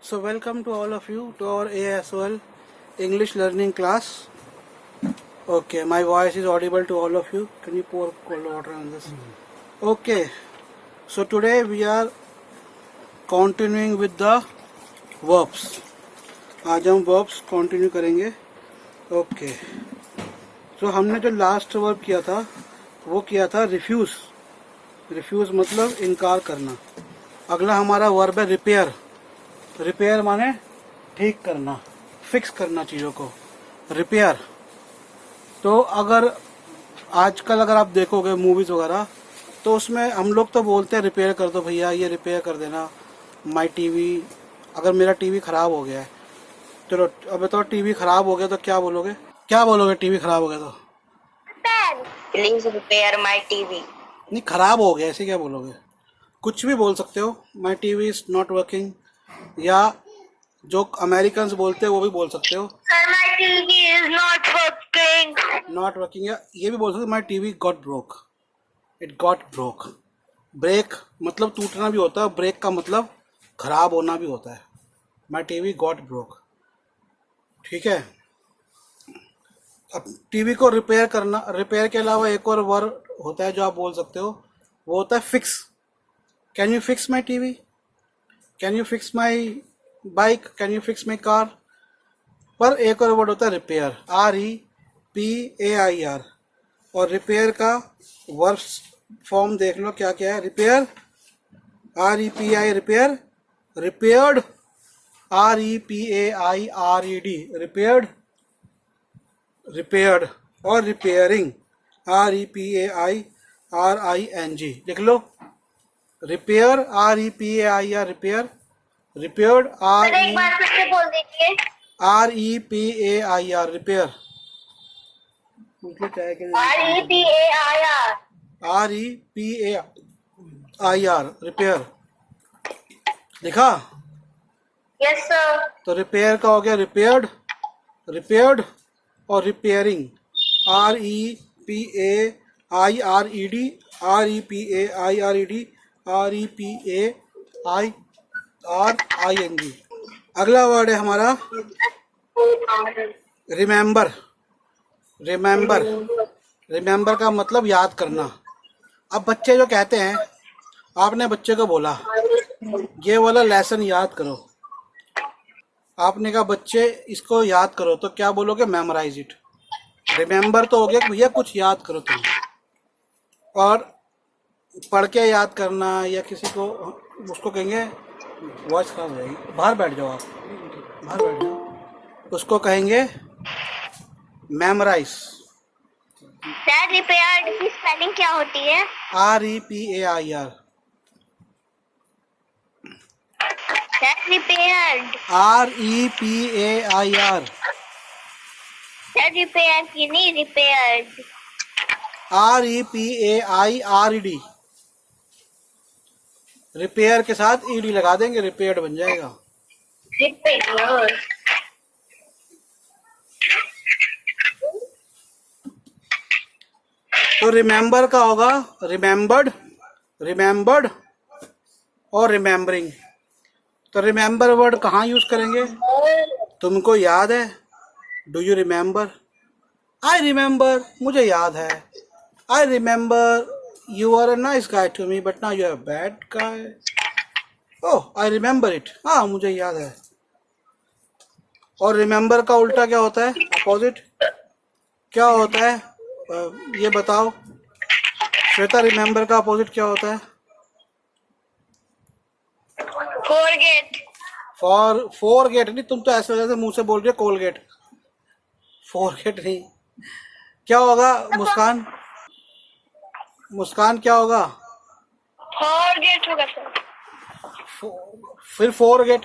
So welcome to all of you to our ASOL English learning class. Okay, my voice is audible to all of you. Can you pour cold water on this? Okay, so today we are continuing with the verbs. आज हम verbs continue करेंगे. Okay, so हमने जो last verb किया था वो किया था refuse. Refuse मतलब इनकार करना. अगला हमारा verb है repair. रिपेयर माने ठीक करना, फिक्स करना चीज़ों को, रिपेयर. तो अगर आजकल अगर आप देखोगे मूवीज़ वगैरह तो उसमें हम लोग तो बोलते हैं रिपेयर कर दो भैया, ये रिपेयर कर देना माई टीवी. अगर मेरा टीवी ख़राब हो गया है, चलो अब तो टीवी ख़राब हो गया तो क्या बोलोगे, क्या बोलोगे टीवी ख़राब हो गया तो? Please repair my TV. नहीं, ख़राब हो गया ऐसे क्या बोलोगे? कुछ भी बोल सकते हो, my TV is not working, या जो अमेरिकन्स बोलते हैं वो भी बोल सकते हो, my TV is not working. Not working, या ये भी बोल सकते हो my TV got broke, it got broke. Break मतलब टूटना भी होता है, ब्रेक का मतलब खराब होना भी होता है. माई टीवी गॉट ब्रोक. ठीक है. अब टीवी को रिपेयर करना, रिपेयर के अलावा एक और वर्ड होता है जो आप बोल सकते हो, वो होता है fix. Can you fix my TV, can you fix my bike, can you fix my car. पर एक और वर्ड होता है रिपेयर, REPAIR. और रिपेयर का वर्ब फॉर्म देख लो क्या क्या है. Repair REPI repair, repaired REPAIRED repaired, repaired. और रिपेयरिंग REPAIRING लिख लो. रिपेयर REPAIR रिपेयर, रिपेयर्ड एक बार फिर से बोल दीजिए. REPAIR repair. REPAIR रिपेयर लिखा. Yes sir. तो रिपेयर का हो गया रिपेयर्ड, रिपेयर्ड और रिपेयरिंग REPAIRED, REPAIRED, REPAIRING. अगला वर्ड है हमारा रिमेंबर. रिमेंबर, रिमेंबर का मतलब याद करना. अब बच्चे जो कहते हैं, आपने बच्चे को बोला ये वाला लेसन याद करो, आपने कहा बच्चे इसको याद करो, तो क्या बोलोगे? Memorise it. रिमेंबर तो हो गया कि भैया कुछ याद करो तुम. और पढ़ के याद करना या किसी को, उसको कहेंगे, वॉइस खराब हो जाएगी, बाहर बैठ जाओ आप, बाहर बैठ जाओ, उसको कहेंगे मेमोराइज. सर रिपेयर्ड की स्पेलिंग क्या होती है? REPAIR. Sir repaired. REPAIR. Sir repair की नहीं, रिपेयर्ड. REPAIRED. रिपेयर के साथ ED लगा देंगे, रिपेयर्ड बन जाएगा. रिपेयर. तो रिमेंबर का होगा रिमेंबर्ड, रिमेंबर्ड और रिमेंबरिंग. तो रिमेंबर वर्ड कहाँ यूज करेंगे? तुमको याद है, do you remember? I remember, मुझे याद है. I remember you are a nice guy to me but now you are a bad guy. Oh I remember it, हाँ मुझे याद है. और रिमेंबर का उल्टा क्या होता है, अपोजिट क्या होता है? ये बताओ श्वेता, रिमेंबर का अपोजिट क्या होता है? फॉरगेट. फॉरगेट नहीं, तुम तो ऐसे वजह से मुंह से बोल रही हो कोलगेट. फॉरगेट नहीं. क्या होगा मुस्कान, मुस्कान क्या होगा? फॉरगेट होगा सर. फिर फॉरगेट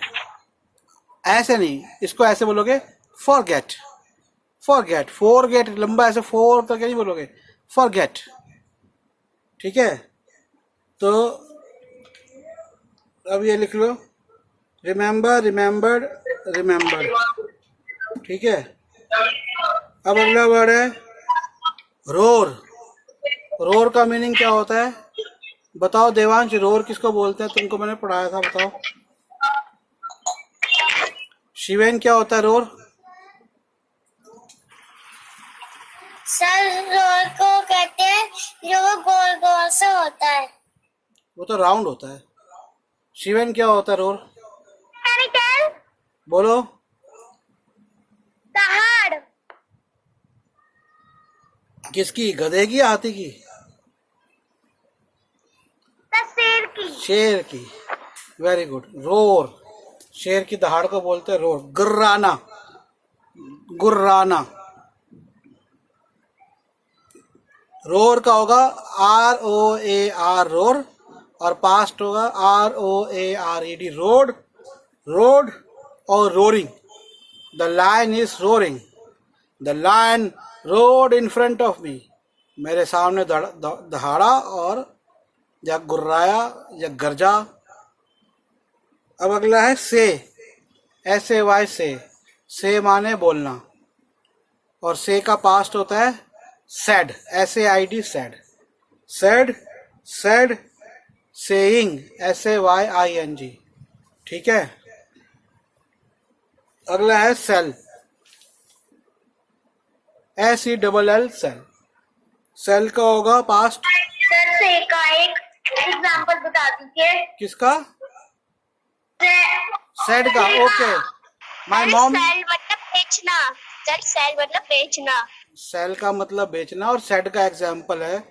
ऐसे नहीं, इसको ऐसे बोलोगे फॉरगेट. फॉरगेट, फॉरगेट लंबा ऐसे फोर तक नहीं बोलोगे, फॉरगेट. ठीक है. तो अब ये लिख लो, रिमेंबर, रिमेंबर्ड, रिमेंबर्ड. ठीक है. अब अगला वर्ड है रोर. रोर का मीनिंग क्या होता है? बताओ देवांश, रोर किसको बोलते हैं? तुमको मैंने पढ़ाया था, बताओ। शिवेन, क्या होता है रोर? सर रोल को कहते हैं जो वो गोल गोल से होता है। वो तो राउंड होता है। शिवेन, क्या होता है रोर? केमिकल। बोलो। दहाड़। किसकी? गधे की या हाथी की? शेर की। शेर की। Very good. रोर, शेर की दहाड़ को बोलते हैं रोर। गुर्राना, गुर्राना। रोर का होगा ROAR, रोर, और पास्ट होगा ROARED, रोड, रोड, और roaring. The lion is roaring, the lion roared in front of me. मेरे सामने दहाड़ा और या गुर्राया या गरजा। अब अगला है से, SAY, से माने बोलना, और से का पास्ट होता है sad, SAID, sad, sad, sad, saying, SAYING। ठीक है। अगला है सेल, SELL, सेल। सेल का होगा पास्ट। सर से का एक एग्जांपल बता दीजिए। किसका? सेड का। Okay, my mom. सेल मतलब बेचना। सर सेल मतलब बेचना। सेल का मतलब बेचना, और सेड का एग्जाम्पल है।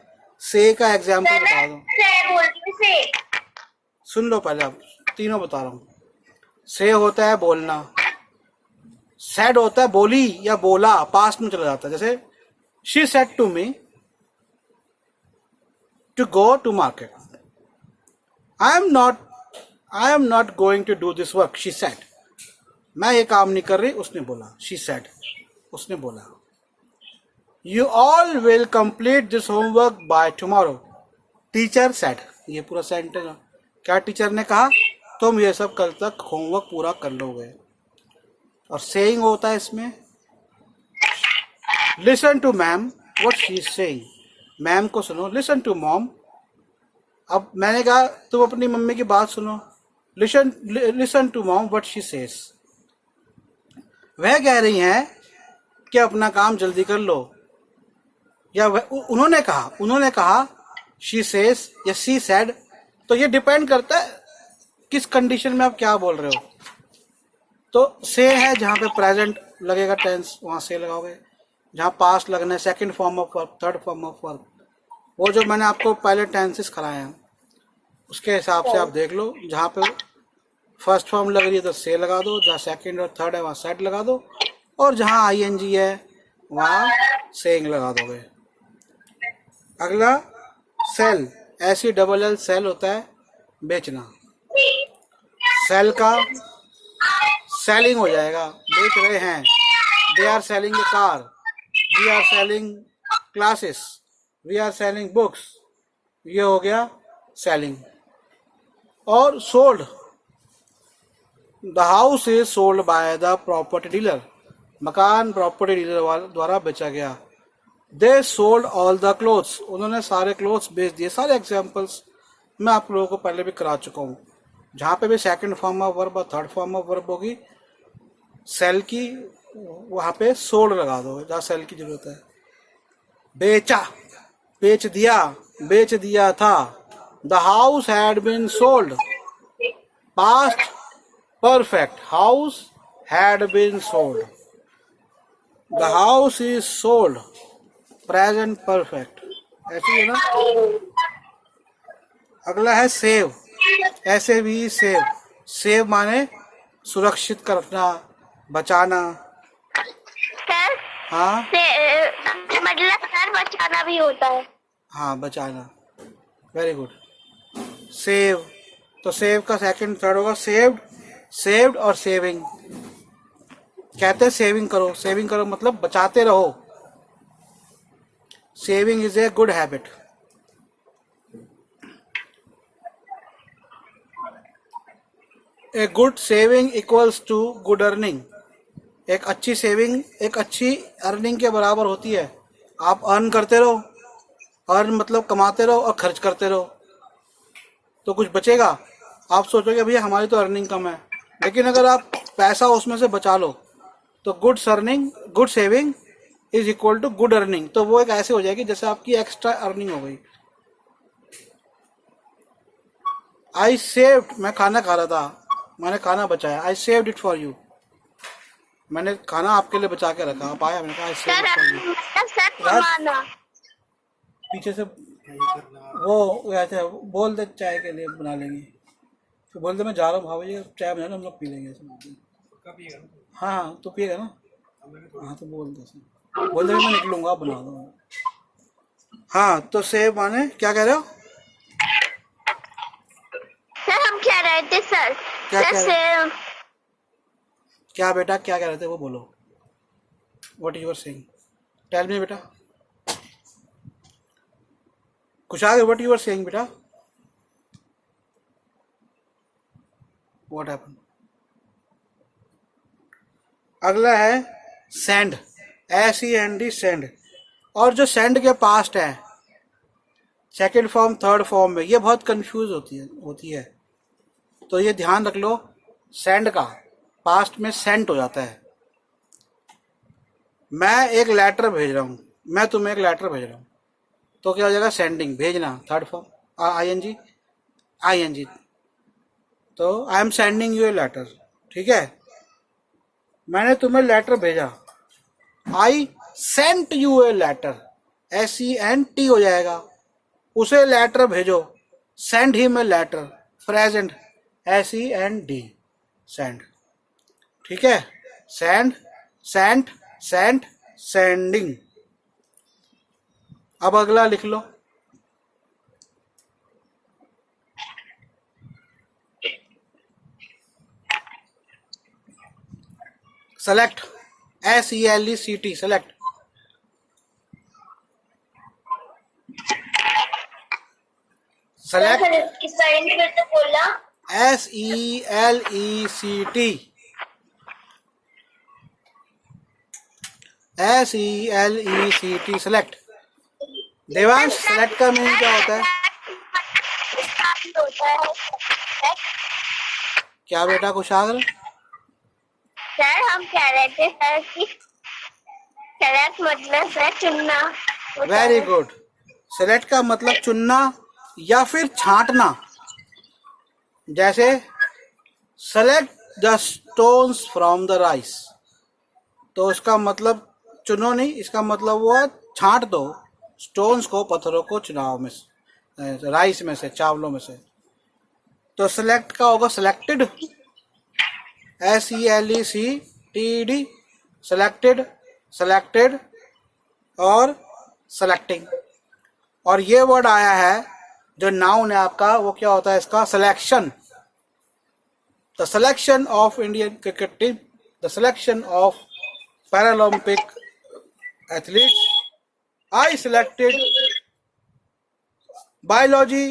से का एग्जाम्पल बता दो। से बोलती हूँ से। सुन लो पहले, आप तीनों बता रहा हूँ। से होता है बोलना, सेड होता है बोली या बोला, पास्ट में चला जाता है। जैसे she said to me to go to market, I am not going to do this work, she said. मैं ये काम नहीं कर रही, उसने बोला। शी सेड, उसने बोला। You all will complete this homework by tomorrow, teacher said. ये पूरा सेंटेंस है। क्या टीचर ने कहा? तुम ये सब कल तक होमवर्क पूरा कर लोगे। और सेइंग होता है इसमें listen to ma'am what she is saying, ma'am को सुनो। लिसन टू मॉम, अब मैंने कहा तुम अपनी मम्मी की बात सुनो। Listen to mom what she says, वह कह रही हैं कि अपना काम जल्दी कर लो, या उन्होंने कहा शी सेज या शी सेड। तो ये डिपेंड करता है किस कंडीशन में आप क्या बोल रहे हो। तो से है जहाँ पे प्रेजेंट लगेगा टेंस, वहाँ से लगाओगे। जहाँ पास्ट लगना है, second form of verb, third form of verb, वो जो मैंने आपको पहले टेंसेस कराए हैं उसके हिसाब से आप देख लो। जहाँ पे फर्स्ट फॉर्म लग रही है तो से लगा दो, जहाँ सेकंड और थर्ड है वहाँ सेड लगा दो, और जहाँ ING है वहाँ सेइंग लगा दोगे। अगला सेल, SELL, सेल होता है बेचना। सेल का सेलिंग हो जाएगा, बेच रहे हैं। They are selling a car, we are selling classes, we are selling books. ये हो गया सेलिंग। और sold, the house is sold by the property dealer, मकान प्रॉपर्टी डीलर द्वारा बेचा गया। They sold all the clothes, उन्होंने सारे क्लोथ्स बेच दिए। सारे एग्जाम्पल्स मैं आप लोगों को पहले भी करा चुका हूँ। जहाँ पे भी सेकंड फॉर्म ऑफ वर्ब और थर्ड फॉर्म ऑफ वर्ब होगी सेल की, वहाँ पे सोल्ड लगा दो जहाँ सेल की जरूरत है। बेचा, बेच दिया, बेच दिया था। The house had been sold, past perfect, house had been sold. The house is sold, present perfect. ऐसे ही है ना। अगला है सेव, ऐसे भी सेव। सेव माने सुरक्षित करना, बचाना। सर हाँ मतलब सर बचाना भी होता है। हाँ, बचाना। Very good. सेव, तो सेव का सेकंड थर्ड होगा सेव्ड, सेव्ड और सेविंग। कहते हैं सेविंग करो, सेविंग करो मतलब बचाते रहो। Saving is a good habit. A good saving equals to good earning. एक अच्छी सेविंग एक अच्छी अर्निंग के बराबर होती है। आप अर्न करते रहो, अर्न मतलब कमाते रहो और खर्च करते रहो। तो कुछ बचेगा। आप सोचोगे भैया हमारी तो अर्निंग कम है, लेकिन अगर आप पैसा उसमें से बचा लो तो good saving is equal to good earning. तो वो एक ऐसे हो जाएगी जैसे आपकी एक्स्ट्रा अर्निंग हो गई। आई सेव्ड, मैं खाना खा रहा था, मैंने खाना बचाया। I saved it for you, मैंने खाना आपके लिए बचा के रखा। आप आया, मैंने कहा I saved sir it for you. Sir कमाना। पीछे से वो ऐसे बोल दे चाय के लिए बना लेंगे, फिर बोल दे मैं जा रहा हूँ भाभी चाय बना लो, हम लोग पी लेंगे ऐसे। हाँ तो पिएगा ना, हाँ तो बोल दे मैं निकलूंगा, आप बना दो। हाँ तो सेव माने क्या कह रहे हो? सर हम क्या रहे थे सर? क्या सर कह रहे? सेव। क्या बेटा क्या कह रहे थे वो बोलो। What you are saying, tell me बेटा। कुछ आगे, व्हाट यू आर सेइंग बेटा, व्हाट हैपन? अगला है सेंड, SEND सेंड। और जो सेंड के पास्ट है सेकंड फॉर्म थर्ड फॉर्म में, ये बहुत कंफ्यूज होती है। तो ये ध्यान रख लो, सेंड का पास्ट में सेंट हो जाता है। मैं एक लेटर भेज रहा हूँ, मैं तुम्हें एक लेटर भेज रहा हूँ, तो क्या हो जाएगा? सेंडिंग, भेजना थर्ड फॉर्म ING। तो I am sending you a letter, ठीक है, मैंने तुम्हें लेटर भेजा। I sent you a letter, SENT हो जाएगा, उसे लेटर भेजो। Send him a letter, present SEND, send, ठीक है। Send, sent, sent, sending. अब अगला लिख लो, सेलेक्ट, SELECT, सेलेक्ट। सेलेक्ट किस साइड में तो बोला? SELECT, select. देवांश, सेलेक्ट का मीनिंग क्या होता है? क्या बेटा कुशाग्र? सर हम कह रहे थे सर कि सेलेक्ट मतलब सर चुनना। Very good. सेलेक्ट का मतलब चुनना या फिर छांटना। जैसे select the stones from the rice, तो उसका मतलब चुनो नहीं, इसका मतलब वो है छांट दो स्टोन्स को, पत्थरों को चुनाव में से, राइस में से, चावलों में से। तो सेलेक्ट का होगा सेलेक्टेड, SELECTED, सेलेक्टेड, सेलेक्टेड और सेलेक्टिंग। और ये वर्ड आया है जो नाउन है आपका, वो क्या होता है इसका? Selection. The selection of Indian cricket team, the selection of Paralympic athletes. I selected biology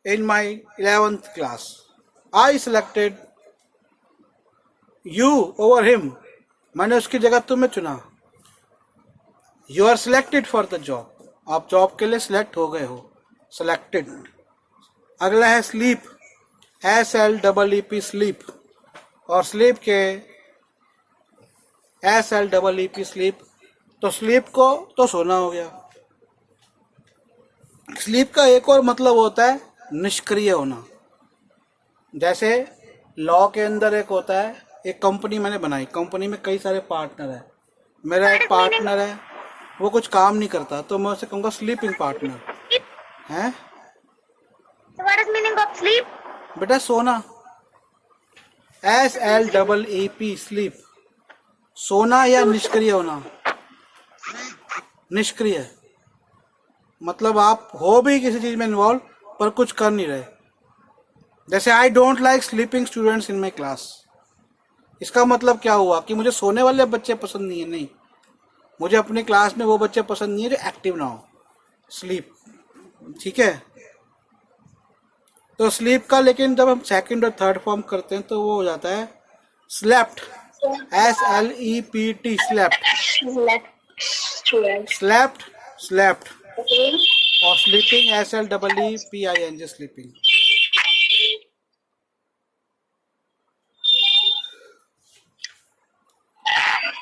in my 11th class. I selected you over him, मैंने उसकी जगह तुम्हें चुना। You are selected for the job, आप जॉब के लिए select हो गए हो, सिलेक्टेड। अगला है स्लीप, SLEEP, स्लीप। और स्लीप के SLEEP, स्लीप। तो स्लीप को तो सोना हो गया। स्लीप का एक और मतलब होता है निष्क्रिय होना। जैसे लॉ के अंदर एक होता है, एक कंपनी मैंने बनाई, कंपनी में कई सारे पार्टनर है, मेरा एक पार्टनर है वो कुछ काम नहीं करता, तो मैं उसे कहूँगा स्लीपिंग पार्टनर है। What is meaning of sleep? बेटा सोना, SLEEP, स्लीप। सोना या निष्क्रिय होना। निष्क्रिय मतलब आप हो भी किसी चीज में इन्वॉल्व पर कुछ कर नहीं रहे। जैसे I don't like sleeping students in my class, इसका मतलब क्या हुआ कि मुझे सोने वाले बच्चे पसंद नहीं है। नहीं, मुझे अपनी क्लास में वो बच्चे पसंद नहीं है जो एक्टिव ना हो, स्लीप, ठीक है। तो स्लीप का लेकिन जब हम सेकंड और थर्ड फॉर्म करते हैं तो वो हो जाता है slept, SLEPT, slept, slept, slept. और स्लीपिंग SLEEPING, स्लीपिंग।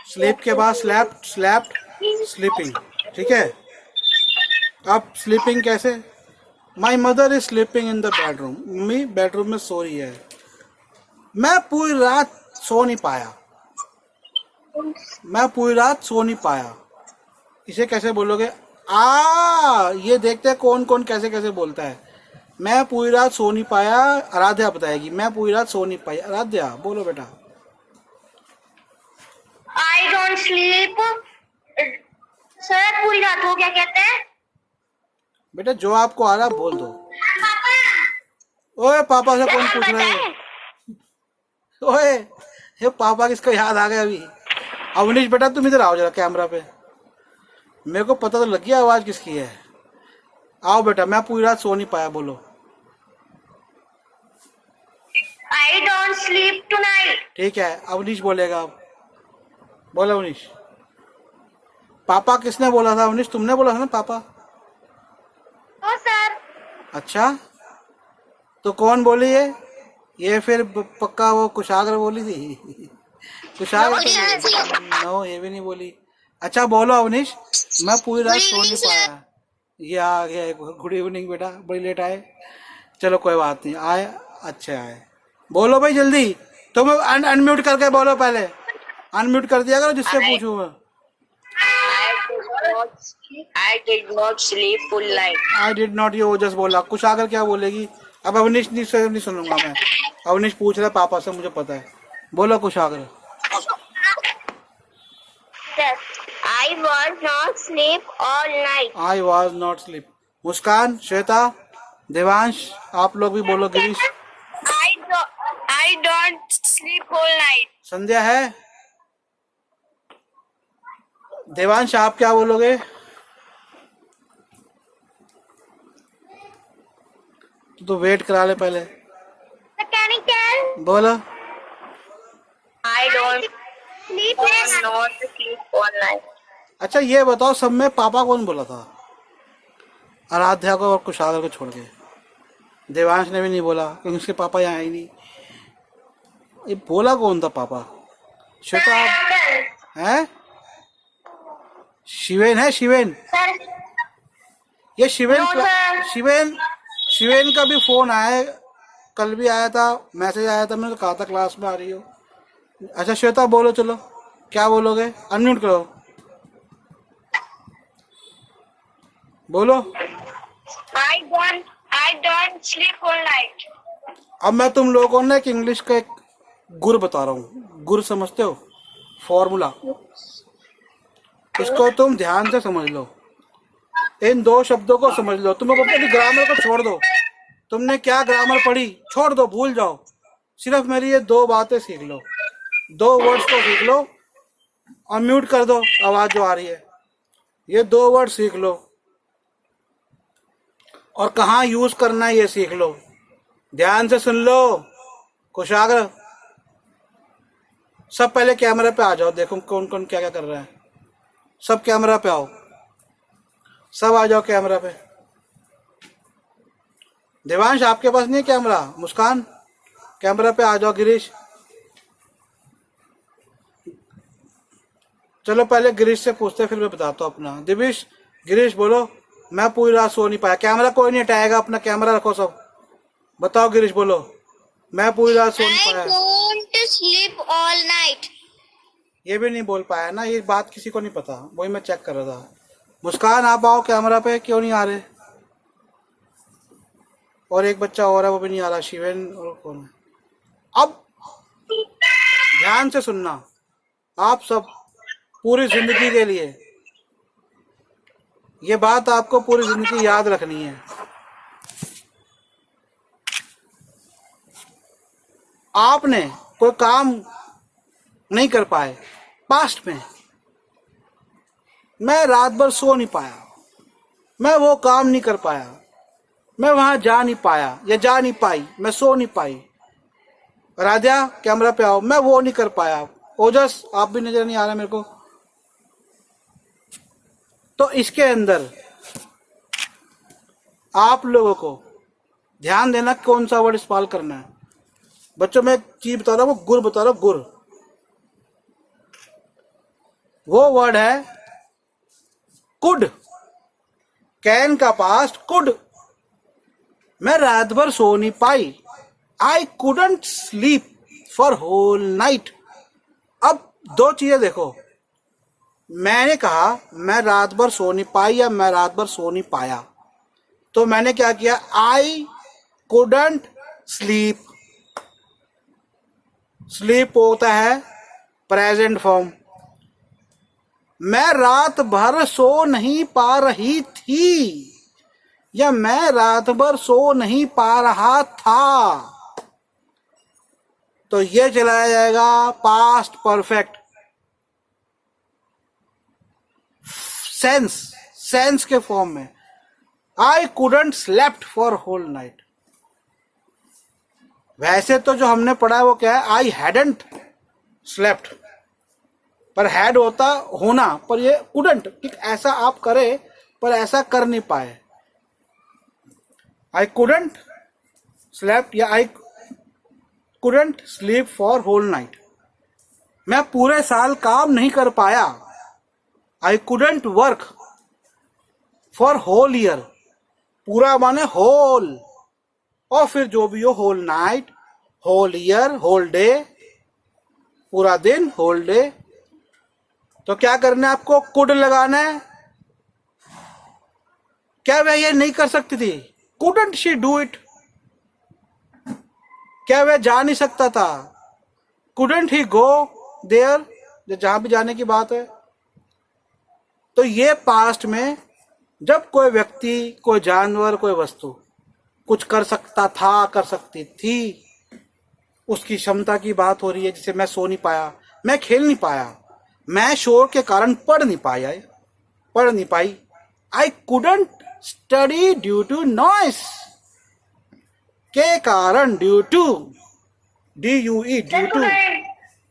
स्लीप के बाद स्लैप्ड, स्लैप्ड, स्लीपिंग। ठीक है, अब स्लीपिंग कैसे? My mother is sleeping in the bedroom. Mummy bedroom में सो रही है। मैं पूरी रात सो नहीं पाया। मैं पूरी रात सो नहीं पाया, इसे कैसे बोलोगे? ये देखते हैं कौन कौन कैसे कैसे बोलता है। मैं पूरी रात सो नहीं पाया, आराध्या बताएगी। मैं पूरी रात सो नहीं पाई। आराध्या बोलो बेटा। I don't sleep. सर पूरी रात को क्या कहते हैं? बेटा जो आपको आ रहा है बोल दो। ओए पापा से कौन पूछ रहा है? ओए ये पापा किसको याद आ गया अभी? अवनीश बेटा तुम इधर आओ जरा कैमरा पे, मेरे को पता तो लग गया आवाज किसकी है। आओ बेटा। मैं पूरी रात सो नहीं पाया, बोलो। I don't sleep tonight. ठीक है, अवनीश बोलेगा अब। बोलो अवनीश। पापा किसने बोला था? अवनीश तुमने बोला था ना पापा? ओ सर। अच्छा, तो कौन बोली है ये? फिर पक्का वो कुशाग्र बोली थी। कुशाग्र तो नो, ये भी नहीं बोली। अच्छा बोलो अवनीश। मैं पूरी रात सो नहीं पाया। ये आ गया। गुड इवनिंग बेटा, बड़ी लेट आए। चलो कोई बात नहीं, आए अच्छे आए। बोलो भाई जल्दी। तुम अनम्यूट करके बोलो पहले। अनम्यूट कर दिया करो जिससे पूछूं मैं। I did not sleep full night. I did not, ये ओजस बोला। कुशाग्र क्या बोलेगी? अब अवनीश नहीं सुनूंगा मैं। अवनीश पूछ रहा है पापा से, मुझे पता है। बोलो Kushagra. Yes, I was not sleep all night. I was not sleep. Muskan, Shweta, Devansh, आप लोग भी बोलो। Girish, I don't sleep all night. संध्या है। देवांश आप क्या बोलोगे? तो वेट करा ले पहले। Mechanical. बोलो। I don't sleep all night. अच्छा ये बताओ, सब में पापा कौन बोला था? आराध्या को और कुशाग्र को छोड़ के। देवांश ने भी नहीं बोला क्योंकि उसके पापा यहाँ ही नहीं। ये बोला कौन था पापा? श्वेता है? शिवेन है? शिवेन, सर ये शिवेन। No, sir. शिवेन, शिवेन का भी फोन आया, कल भी आया था, मैसेज आया था। मैंने तो कहा था क्लास में आ रही हो। अच्छा श्वेता बोलो, चलो क्या बोलोगे? अनम्यूट करो, बोलो। I don't sleep all night. अब मैं तुम लोगों को ना एक इंग्लिश का एक गुर बता रहा हूँ। गुर समझते हो? फॉर्मूला। इसको तुम ध्यान से समझ लो। इन दो शब्दों को समझ लो। तुम अपनी ग्रामर को छोड़ दो। तुमने क्या ग्रामर पढ़ी छोड़ दो, भूल जाओ। सिर्फ मेरी ये दो बातें सीख लो, दो वर्ड्स को सीख लो। और म्यूट कर दो आवाज जो आ रही है। ये दो वर्ड सीख लो और कहाँ यूज करना है ये सीख लो। ध्यान से सुन लो। कुशाग्र, सब पहले कैमरा पे आ जाओ। देखो कौन कौन क्या क्या कर रहा है। सब कैमरा पे आओ, सब आ जाओ कैमरा पे। देवांश आपके पास नहीं है कैमरा? मुस्कान कैमरा पे आ जाओ। गिरीश, चलो पहले गिरीश से पूछते फिर मैं बताता हूँ अपना। दिविश, गिरीश बोलो। मैं पूरी रात सो नहीं पाया। कैमरा कोई नहीं हटाएगा, अपना कैमरा रखो सब। बताओ गिरीश, बोलो। मैं पूरी रात सो नहीं पाया। I don't sleep all night. ये भी नहीं बोल पाया ना, ये बात किसी को नहीं पता, वही मैं चेक कर रहा था। मुस्कान आप आओ कैमरा पे, क्यों नहीं आ रहे? और एक बच्चा और है वो भी नहीं आ रहा, शिवेन। और कौन है? अब ध्यान से सुनना आप सब, पूरी जिंदगी के लिए ये बात आपको पूरी जिंदगी याद रखनी है। आपने कोई काम नहीं कर पाए पास्ट में, मैं रात भर सो नहीं पाया, मैं वो काम नहीं कर पाया, मैं वहां जा नहीं पाया या जा नहीं पाई, मैं सो नहीं पाई। राजा कैमरा पे आओ, मैं वो नहीं कर पाया। ओजस आप भी नजर नहीं आ रहा मेरे को। तो इसके अंदर आप लोगों को ध्यान देना कौन सा वर्ड इस्तेमाल करना है। बच्चों मैं एक चीज बता रहा हूँ, गुर बता रहा हूँ, गुर। वो वर्ड है कुड। कैन का पास्ट कुड। मैं रात भर सो नहीं पाई। I couldn't sleep for whole night. अब दो चीजें देखो, मैंने कहा मैं रात भर सो नहीं पाई या मैं रात भर सो नहीं पाया, तो मैंने क्या किया, आई कुडंट स्लीप। स्लीप होता है प्रेजेंट फॉर्म। मैं रात भर सो नहीं पा रही थी या मैं रात भर सो नहीं पा रहा था, तो ये चलाया जाएगा पास्ट परफेक्ट सेंस, सेंस के फॉर्म में। I couldn't slept for whole night. वैसे तो जो हमने पढ़ा है वो क्या है, आई हैडंट स्लेप्ट, पर हैड होता होना, पर ये कुडंट कि ऐसा आप करे पर ऐसा कर नहीं पाए। आई कुडंट स्लेप्ट या I couldn't sleep for whole night. मैं पूरे साल काम नहीं कर पाया। I couldn't work for whole year. पूरा माने होल, और फिर जो भी हो, whole night, whole year, whole day, पूरा दिन, होल डे। तो क्या करना है आपको, कुड लगाना है। क्या वह ये नहीं कर सकती थी, कुडंट शी डू इट। क्या वह जा नहीं सकता था, कुडंट ही गो देयर, जहां भी जाने की बात है। तो ये पास्ट में जब कोई व्यक्ति, कोई जानवर, कोई वस्तु कुछ कर सकता था, कर सकती थी, उसकी क्षमता की बात हो रही है। जैसे मैं सो नहीं पाया, मैं खेल नहीं पाया, मैं शोर के कारण पढ़ नहीं पाई। I couldn't study due to noise. के कारण, due to, DUE, due to.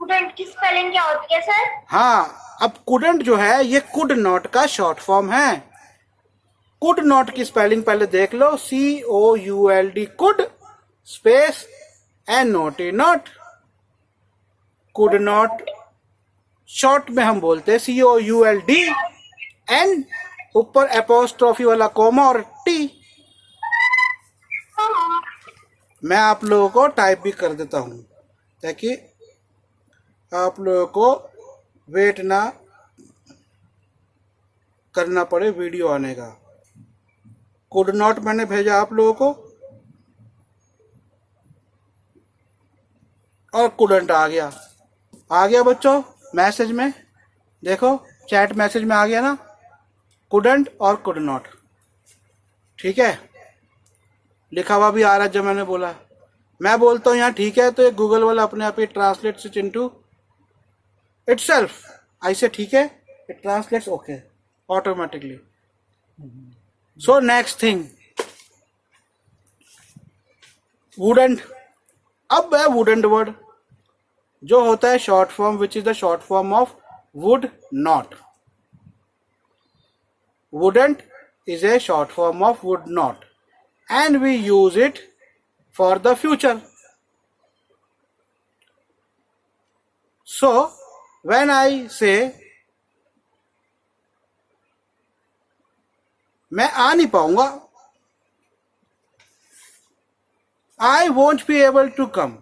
Couldn't की स्पेलिंग क्या होती है सर? हाँ, अब कुडंट जो है ये कुड नॉट का शॉर्ट फॉर्म है। कुड नॉट की स्पेलिंग पहले देख लो, COULD, could space NOT, not. Could not short में हम बोलते हैं COULD, N ऊपर एपोस्ट्रॉफी वाला कॉमा और T। मैं आप लोगों को टाइप भी कर देता हूं ताकि आप लोगों को वेट ना करना पड़े वीडियो आने का। कुड नॉट मैंने भेजा आप लोगों को, और कुडंट आ गया बच्चों मैसेज में। देखो चैट मैसेज में आ गया ना, कुडंट और कुड नॉट। ठीक है, लिखा हुआ भी आ रहा है। जब मैंने बोला, मैं बोलता हूँ यहाँ ठीक है, तो ये गूगल वाला अपने आप ही ट्रांसलेट इट इनटू इटसेल्फ। आई से ठीक है, it translates okay automatically. So next thing, wouldn't. अब है वुडंट वर्ड, जो होता है short form, which is the short form of would not. Wouldn't is a short form of would not, and we use it for the future. So when I say मैं आ नहीं पाऊंगा, I won't be able to come,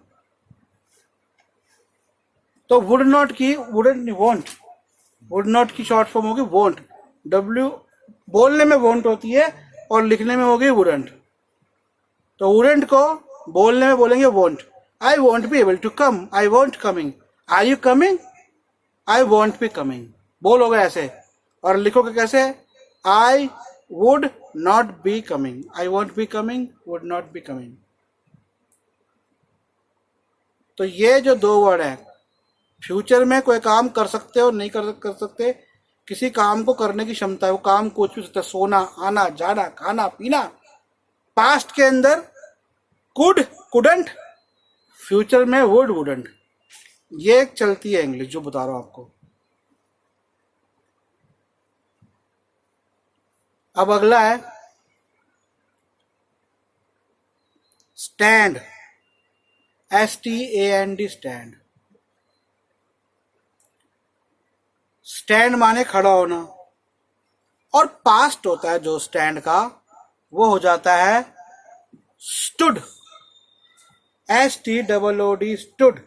तो would not की wouldn't, won't, would not की short form होगी won't। W बोलने में won't होती है और लिखने में होगी wouldn't। तो wouldn't को बोलने में बोलेंगे won't। I won't be able to come, I won't coming। Are you coming? I won't be coming। बोलोगे ऐसे, और लिखोगे कैसे, I would not be coming, I won't be coming, would not be coming। तो ये जो दो वर्ड है, फ्यूचर में कोई काम कर सकते हो, नहीं कर सकते, किसी काम को करने की क्षमता है, वो काम कुछ भी सकता है, सोना, आना जाना, खाना पीना। पास्ट के अंदर कुड, कुडंट, फ्यूचर में वुड, वुडंट। ये एक चलती है इंग्लिश जो बता रहा हूं आपको। अब अगला है स्टैंड, STAND, स्टैंड। स्टैंड माने खड़ा होना, और पास्ट होता है जो स्टैंड का वो हो जाता है स्टूड, STOOD, स्टूड।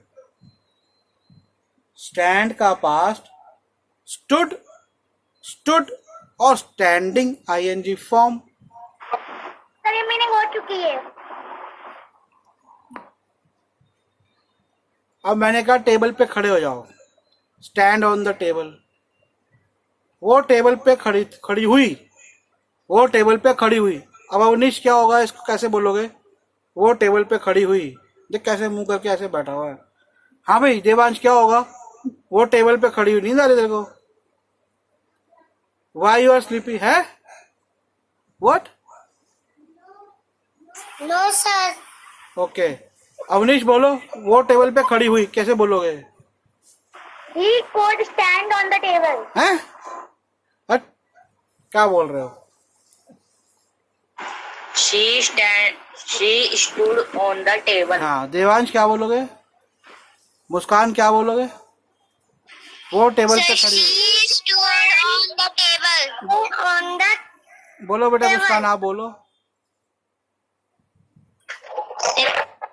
स्टैंड का पास्ट स्टूड, स्टूड और स्टैंडिंग ING फॉर्म। सर ये मीनिंग हो चुकी है। अब मैंने कहा टेबल पे खड़े हो जाओ, स्टैंड ऑन द टेबल। वो टेबल पे खड़ी हुई, वो टेबल पे खड़ी हुई। अब अवनीश क्या होगा, इसको कैसे बोलोगे? वो टेबल पे खड़ी हुई। देख कैसे मुंह करके ऐसे बैठा हुआ है। हाँ भाई देवांश क्या होगा? वो टेबल पे खड़ी हुई। नींद आ रही तेरे को? वाई यू आर स्लीपी है? What? No sir. Okay Avneesh बोलो, वो टेबल पे खड़ी हुई कैसे बोलोगे? He could stand on the table. हैं? हट, क्या बोल रहे हो? She stood on the table. हाँ देवांश क्या बोलोगे? मुस्कान क्या बोलोगे? वो टेबल पे खड़ी हुई। She stood on the table. On the बोलो बेटा मुस्कान, आप बोलो।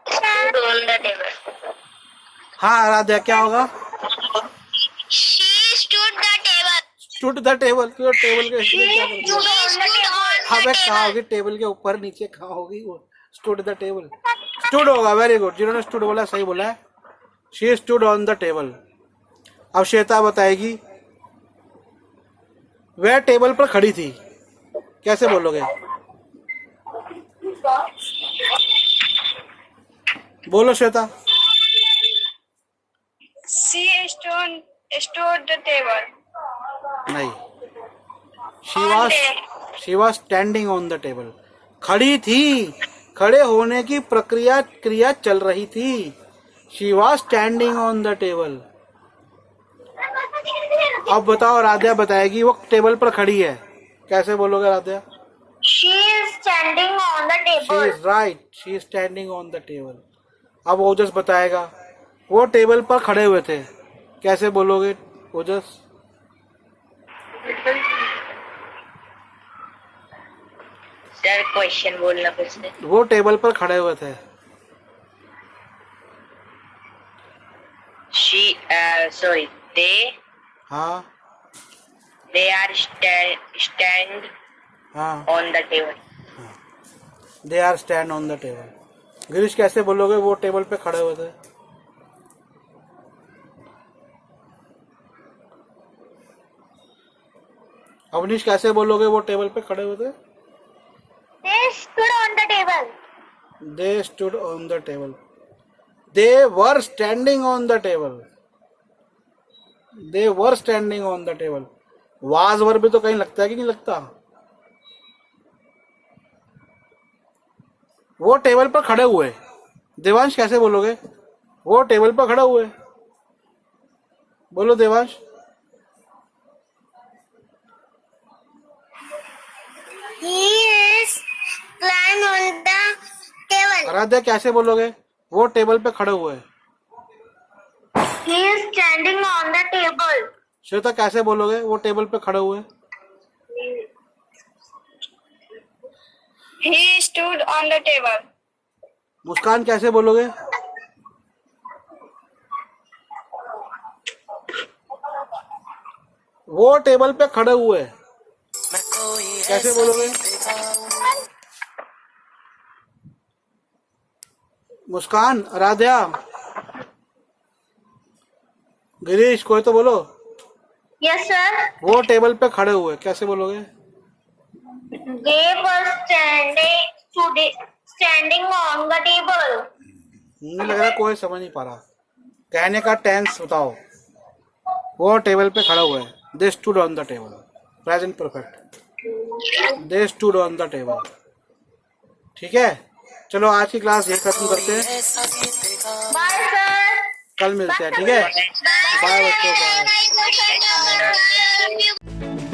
Stood on the table. हाँ आराध्या क्या होगा? She stood the table. Stood the table. क्यों टेबल के She क्या कर stood on the हाँ मैं कहाँ table. होगी? टेबल के ऊपर नीचे कहाँ होगी वो? स्टूड द टेबल, स्टूड होगा। वेरी गुड, जिन्होंने स्टूड बोला सही बोला है। She stood on the table. अब श्वेता बताएगी वह टेबल पर खड़ी थी, कैसे बोलोगे? बोलो Shweta. She stood the table. नहीं, she was standing on the table. खड़ी थी, खड़े होने की क्रिया चल रही थी। She was standing on the table. अब बताओ, राध्या बताएगी वो टेबल पर खड़ी है, कैसे बोलोगे Radhya? She is standing on the she table. Is right, she is standing on the table. अब ओजस बताएगा वो टेबल पर खड़े हुए थे, कैसे बोलोगे ओजस? सर क्वेश्चन बोलना फिर से। वो टेबल पर खड़े हुए थे। हाँ they are stand हाँ on the table. They are stand on the table. Girish कैसे बोलोगे वो टेबल पे खड़े हुए थे? अवनीश कैसे बोलोगे वो टेबल पे खड़े हुए थे? They stood on the table. They stood on the table. They were standing on the table. They were standing on the table. Was वर भी तो कहीं लगता है कि नहीं लगता? वो टेबल पर खड़े हुए। देवांश कैसे बोलोगे वो टेबल पर खड़े हुए? बोलो Devansh. He is lying on the table. Aaradhya कैसे बोलोगे वो टेबल पे खड़े हुए? He is standing on the table. Shweta कैसे बोलोगे वो टेबल पे खड़े हुए? He stood on the table. मुस्कान कैसे बोलोगे? वो टेबल पे खड़े हुए, कैसे बोलोगे? मुस्कान, आराध्या, गिरीश, कोई तो बोलो। Yes, sir. वो टेबल पे खड़े हुए कैसे बोलोगे? They were standing on the table. मुझे लग रहा है कोई समझ नहीं पा रहा। कहने का टेंस बताओ। वो टेबल पे खड़ा हुआ है। They stood on the table. Present perfect. They stood on the table. ठीक है, चलो आज की क्लास यही खत्म करते हैं। Bye, sir. कल मिलते हैं, ठीक है? बाय बच्चों, बाय। Bye, sir.